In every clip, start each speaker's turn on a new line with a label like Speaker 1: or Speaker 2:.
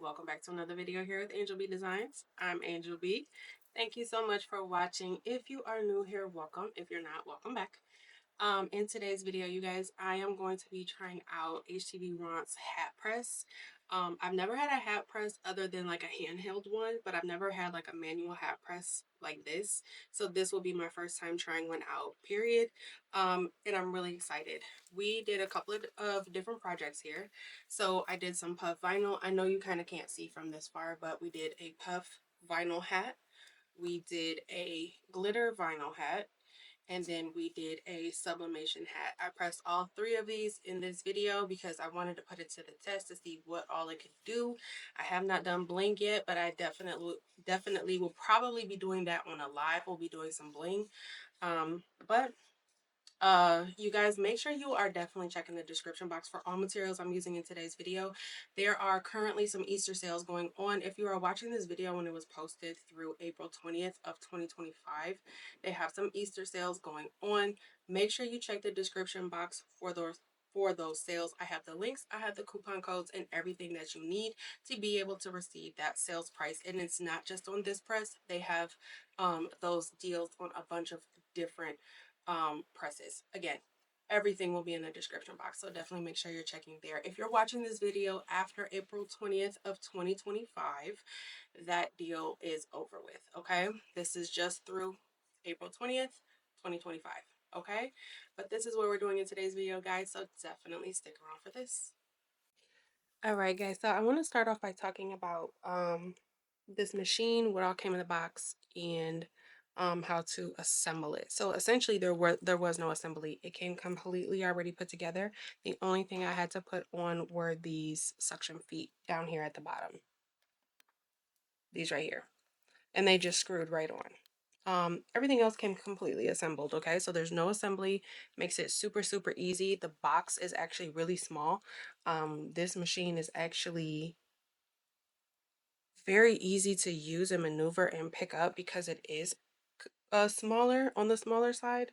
Speaker 1: welcome back to another video here with Angel B Designs. I'm Angel B. Thank you so much for watching. If you are new here, welcome. If you're not, welcome back. In today's video, you guys, I am going to be trying out Htvront Hat Press. I've never had a hat press other than like a handheld one, but I've never had like a manual hat press like this. So this will be my first time trying one out, period. And I'm really excited. We did a couple of different projects here. So I did some puff vinyl. I know you kind of can't see from this far, but we did a puff vinyl hat. We did a glitter vinyl hat, and then we did a sublimation hat. I pressed all three of these in this video because I wanted to put it to the test to see what all it could do. I have not done bling yet, but I definitely will probably be doing that on a live. We'll be doing some bling. But you guys, make sure you are definitely checking the description box for all materials I'm using in today's video. There are currently some Easter sales going on. If you are watching this video when it was posted through April 20th of 2025, they have some Easter sales going on. Make sure you check the description box for those sales. I have the links, I have the coupon codes, and everything that you need to be able to receive that sales price. And it's not just on this press. They have those deals on a bunch of different presses. Again, everything will be in the description box, so definitely make sure you're checking there. If you're watching this video after April 20th of 2025, that deal is over with. Okay, this is just through April 20th 2025. Okay, but this is what we're doing in today's video, guys, so definitely stick around for this. All right, guys, so I want to start off by talking about this machine, what all came in the box, and how to assemble it. So essentially there was no assembly. It came completely already put together. The only thing I had to put on were these suction feet down here at the bottom. These right here. And they just screwed right on. Everything else came completely assembled. Okay, so there's no assembly. Makes it super easy. The box is actually really small. This machine is actually very easy to use and maneuver and pick up because it is smaller, on the smaller side.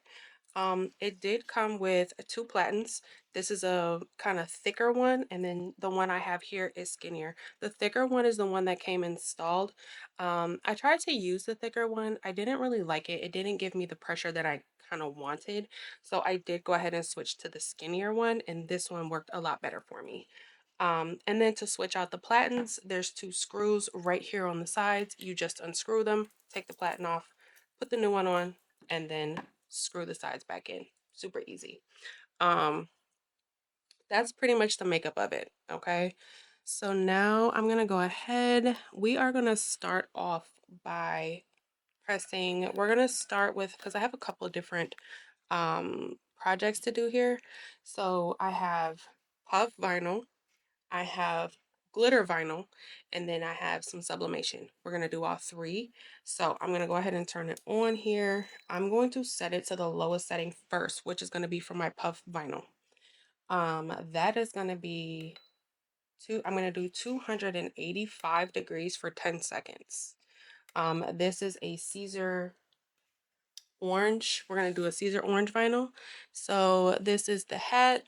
Speaker 1: It did come with two platens. This is a kind of thicker one, and then the one I have here is skinnier. The thicker one is the one that came installed. I tried to use the thicker one. I didn't really like it. It didn't give me the pressure that I kind of wanted. So I did go ahead and switch to the skinnier one, and this one worked a lot better for me. And then to switch out the platens, there's two screws right here on the sides. You just unscrew them, take the platen off, put the new one on, and then screw the sides back in. Super easy. That's pretty much the makeup of it. Okay, so now I'm gonna go ahead. We are gonna start off by pressing. We're gonna start with, because I have a couple of different projects to do here. So I have puff vinyl, I have glitter vinyl, and then I have some sublimation. We're going to do all three. So I'm going to go ahead and turn it on here. I'm going to set it to the lowest setting first, which is going to be for my puff vinyl. That is going to be I'm going to do 285 degrees for 10 seconds. This is a Siser orange. We're going to do a Siser orange vinyl. So this is the hat.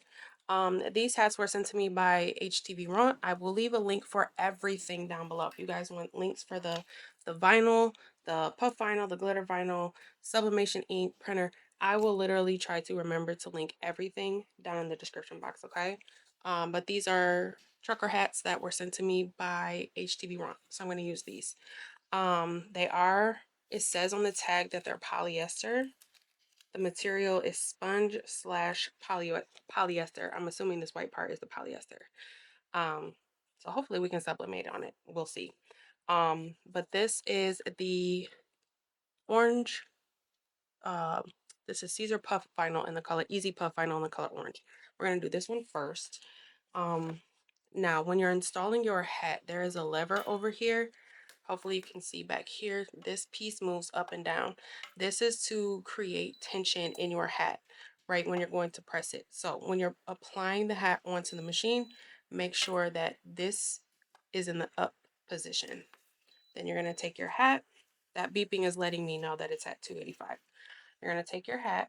Speaker 1: These hats were sent to me by Htvront. I will leave a link for everything down below. If you guys want links for the vinyl, the puff vinyl, the glitter vinyl, sublimation ink, printer, I will literally try to remember to link everything down in the description box, okay? But these are trucker hats that were sent to me by Htvront, so I'm going to use these. It says on the tag that they're polyester. The material is sponge slash polyester. I'm assuming this white part is the polyester. So hopefully we can sublimate on it. We'll see. But this is the orange. This is Siser Puff Vinyl in the color Easy Puff Vinyl in the color orange. We're gonna do this one first. Now when you're installing your hat, there is a lever over here. Hopefully you can see back here, this piece moves up and down. This is to create tension in your hat, right, when you're going to press it. So when you're applying the hat onto the machine, make sure that this is in the up position. Then you're going to take your hat. That beeping is letting me know that it's at 285. You're going to take your hat,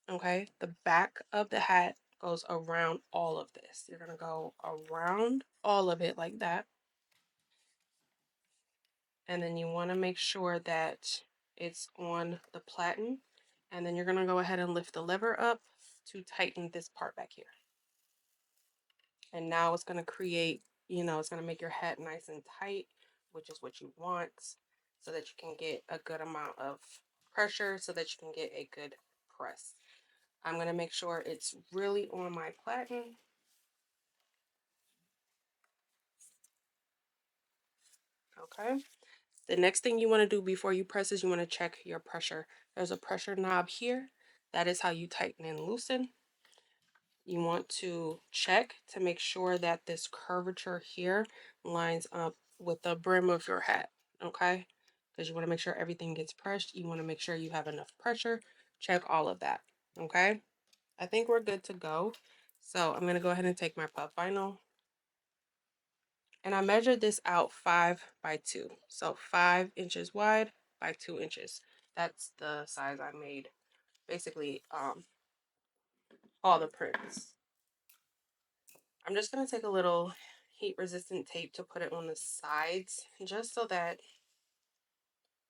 Speaker 1: okay? The back of the hat goes around all of this. You're going to go around all of it like that. And then you want to make sure that it's on the platen. And then you're going to go ahead and lift the lever up to tighten this part back here. And now it's going to create, it's going to make your hat nice and tight, which is what you want, so that you can get a good amount of pressure, so that you can get a good press. I'm going to make sure it's really on my platen. Okay. The next thing you want to do before you press is you want to check your pressure. There's a pressure knob here. That is how you tighten and loosen. You want to check to make sure that this curvature here lines up with the brim of your hat, okay? Because you want to make sure everything gets pressed. You want to make sure you have enough pressure. Check all of that, okay? I think we're good to go. So I'm going to go ahead and take my puff vinyl. And I measured this out 5 by 2. So 5 inches wide by 2 inches. That's the size I made. Basically, all the prints. I'm just going to take a little heat resistant tape to put it on the sides, just so that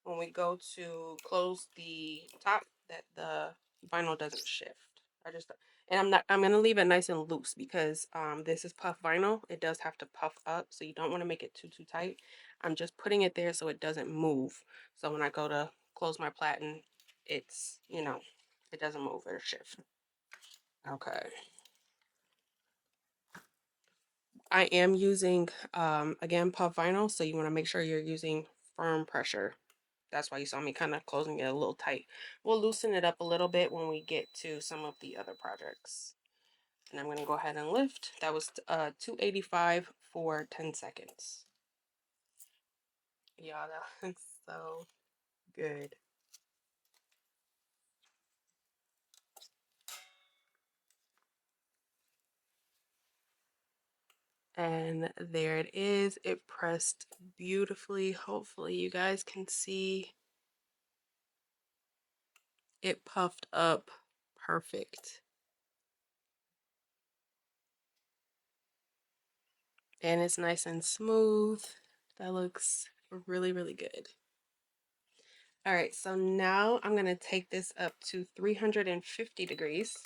Speaker 1: when we go to close the top, that the vinyl doesn't shift. I'm going to leave it nice and loose because this is puff vinyl. It does have to puff up, so you don't want to make it too tight. I'm just putting it there so it doesn't move. So when I go to close my platen, it's, it doesn't move or shift. Okay. I am using, again, puff vinyl, so you want to make sure you're using firm pressure. That's why you saw me kind of closing it a little tight. We'll loosen it up a little bit when we get to some of the other projects. And I'm going to go ahead and lift. That was 285 for 10 seconds. Yeah, that looks so good. And there it is. It pressed beautifully. Hopefully you guys can see it puffed up perfect. And it's nice and smooth. That looks really, really good. All right, so now I'm going to take this up to 350 degrees.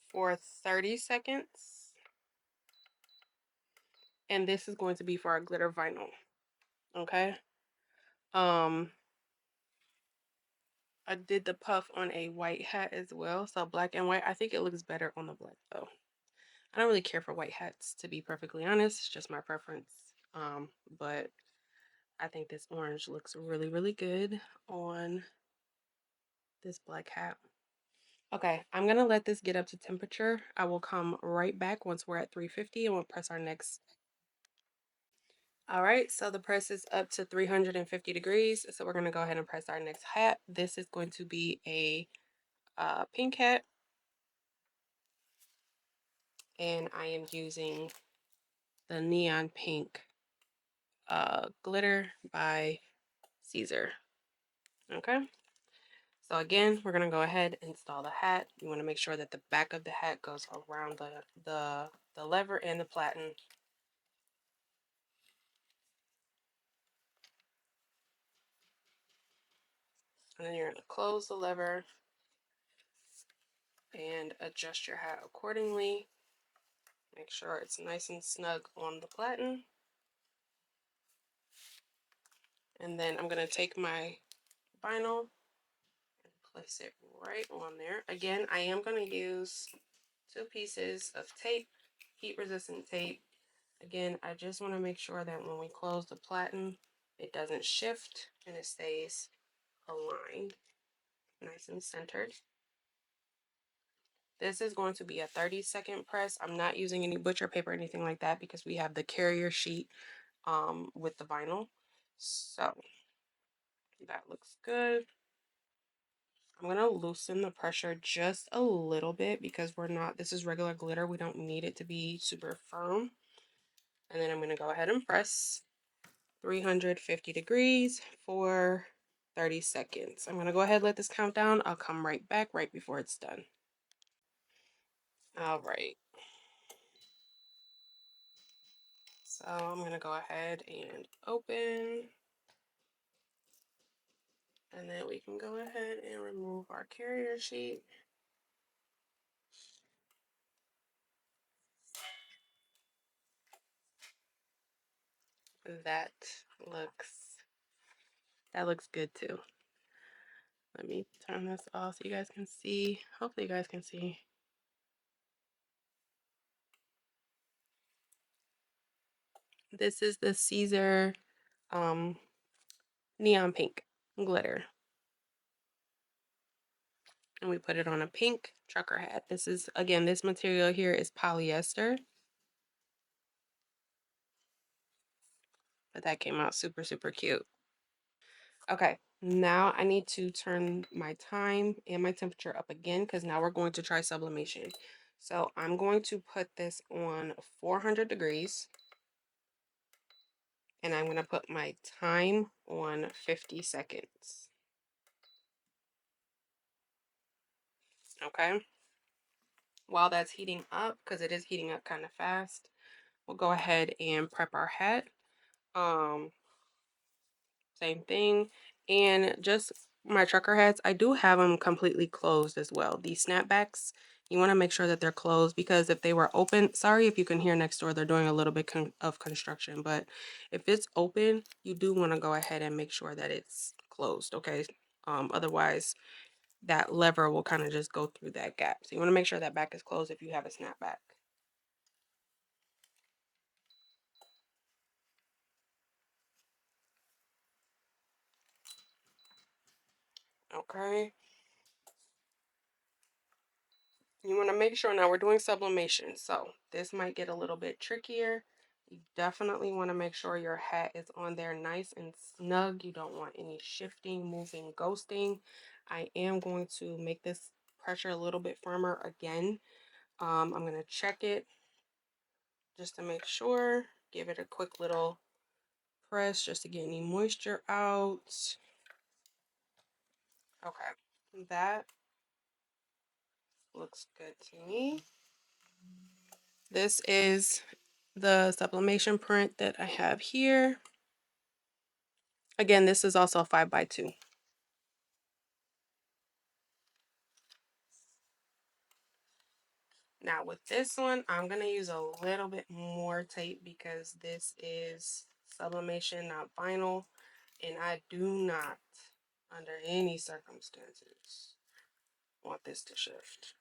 Speaker 1: For 30 seconds. And this is going to be for our glitter vinyl. Okay. I did the puff on a white hat as well. So black and white. I think it looks better on the black though. I don't really care for white hats, to be perfectly honest. It's just my preference. But I think this orange looks really, really good on this black hat. Okay, I'm going to let this get up to temperature. I will come right back once we're at 350 and we'll press our next. All right, so the press is up to 350 degrees. So we're going to go ahead and press our next hat. This is going to be a pink hat. And I am using the neon pink glitter by Siser. Okay. So again, we're going to go ahead and install the hat. You want to make sure that the back of the hat goes around the lever and the platen. And then you're going to close the lever and adjust your hat accordingly. Make sure it's nice and snug on the platen. And then I'm going to take my vinyl and place it right on there. Again, I am going to use 2 pieces of tape, heat resistant tape. Again, I just want to make sure that when we close the platen, it doesn't shift and it stays aligned, nice and centered. This is going to be a 30-second press. I'm not using any butcher paper or anything like that because we have the carrier sheet with the vinyl. So that looks good. I'm going to loosen the pressure just a little bit because this is regular glitter. We don't need it to be super firm. And then I'm going to go ahead and press 350 degrees for 30 seconds. I'm going to go ahead and let this count down. I'll come right back right before it's done. All right. So I'm going to go ahead and open, and then we can go ahead and remove our carrier sheet. That looks good too. Let me turn this off so you guys can see. Hopefully you guys can see. This is the Siser neon pink glitter. And we put it on a pink trucker hat. This is, again, this material here is polyester. But that came out super, super cute. Okay, now I need to turn my time and my temperature up again because now we're going to try sublimation. So I'm going to put this on 400 degrees. And I'm going to put my time on 50 seconds. Okay. While that's heating up, because it is heating up kind of fast, we'll go ahead and prep our hat. Same thing. And just my trucker hats, I do have them completely closed as well. These snapbacks, you want to make sure that they're closed, because if they were open, sorry if you can hear next door, they're doing a little bit of construction, but if it's open, you do want to go ahead and make sure that it's closed, okay? Otherwise, that lever will kind of just go through that gap. So you want to make sure that back is closed if you have a snapback. Okay. You want to make sure, now we're doing sublimation, so this might get a little bit trickier. You definitely want to make sure your hat is on there nice and snug. You don't want any shifting, moving, ghosting. I am going to make this pressure a little bit firmer again. I'm going to check it just to make sure. Give it a quick little press just to get any moisture out. Okay, that looks good to me. This is the sublimation print that I have here. Again, this is also 5x2. Now with this one, I'm going to use a little bit more tape because this is sublimation, not vinyl. And I do not, under any circumstances, want this to shift.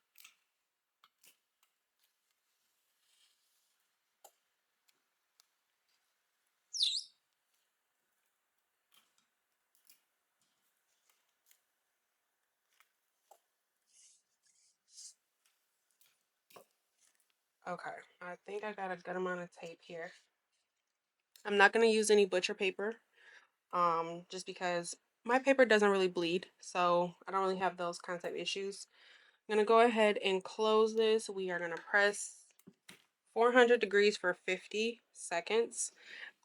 Speaker 1: Okay, I think I got a good amount of tape here. I'm not going to use any butcher paper, just because my paper doesn't really bleed, so I don't really have those kinds of issues. I'm going to go ahead and close this. We are going to press 400 degrees for 50 seconds.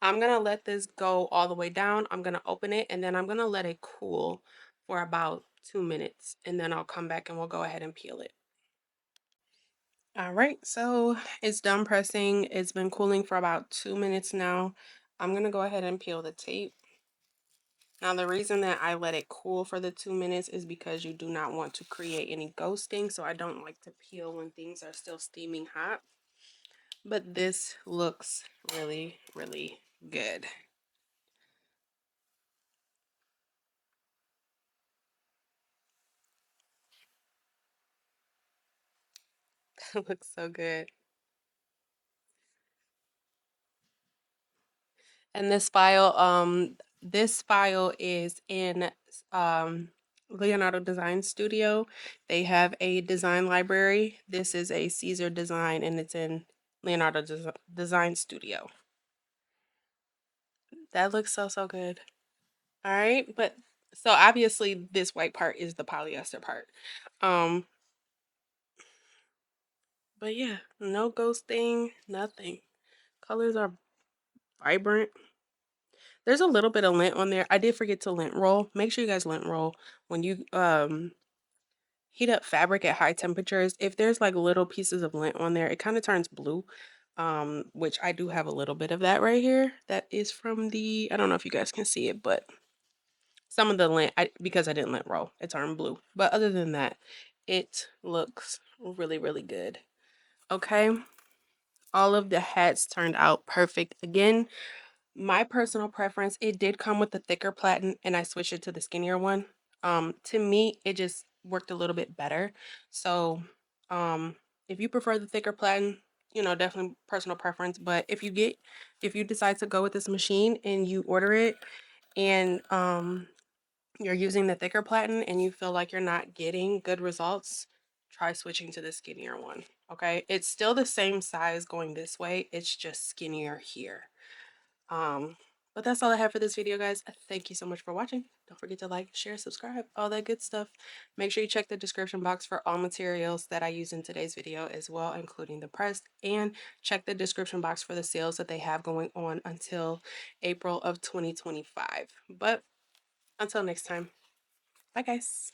Speaker 1: I'm going to let this go all the way down. I'm going to open it, and then I'm going to let it cool for about 2 minutes, and then I'll come back and we'll go ahead and peel it. All right, so it's done pressing. It's been cooling for about 2 minutes now. I'm going to go ahead and peel the tape. Now, the reason that I let it cool for the 2 minutes is because you do not want to create any ghosting, so I don't like to peel when things are still steaming hot. But this looks really, really good. It looks so good. And this file is in Leonardo Design Studio. They have a design library. This is a Siser design, and it's in Leonardo Design Studio. That looks so, so good. All right, but so obviously this white part is the polyester part. Um, but yeah, no ghosting, nothing. Colors are vibrant. There's a little bit of lint on there. I did forget to lint roll. Make sure you guys lint roll when you heat up fabric at high temperatures. If there's like little pieces of lint on there, it kind of turns blue. which I do have a little bit of that right here. That is from the, I don't know if you guys can see it, but some of the lint, because I didn't lint roll, it turned blue. But other than that, it looks really, really good. Okay. All of the hats turned out perfect. Again, my personal preference, it did come with the thicker platen and I switched it to the skinnier one. To me, it just worked a little bit better. So, if you prefer the thicker platen, you know, definitely personal preference. But if you decide to go with this machine and you order it and you're using the thicker platen and you feel like you're not getting good results, try switching to the skinnier one. Okay, it's still the same size going this way, it's just skinnier here. But that's all I have for this video, guys. Thank you so much for watching. Don't forget to like, share, subscribe, all that good stuff. Make sure you check the description box for all materials that I use in today's video as well, including the press, and check the description box for the sales that they have going on until April of 2025. But until next time, bye guys.